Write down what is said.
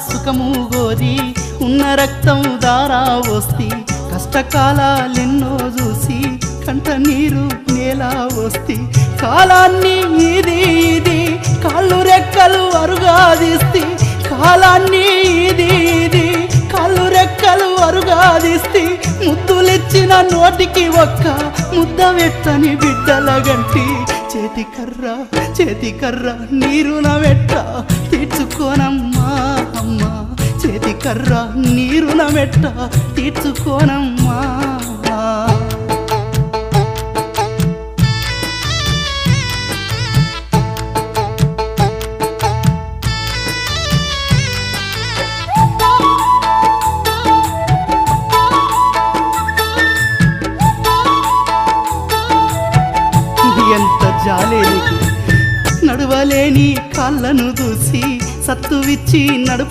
సుఖము గోరి ఉన్న రక్తం దారా వస్తి కష్టకాలెన్నో చూసి కంట నీరు నేల వస్తి కాలాన్ని ఇది ఇది కాళ్ళు రెక్కలు అరుగాదిస్తి కాలాన్ని ఇది ఇది కాళ్ళు రెక్కలు అరుగాదిస్తి ముద్దులిచ్చిన నోటికి ఒక్క ముద్ద వెట్టని బిడ్డల గంటి చేతి కర్ర నీరున వెట్ట తీర్చుకోనమ్మా అమ్మ చేతి కర్ర నీరున వెట్ట తీర్చుకోనమ్మా ఎంత జాలేనికి నడువలేని కాళ్ళను దూసి సత్తువిచ్చి నడుపు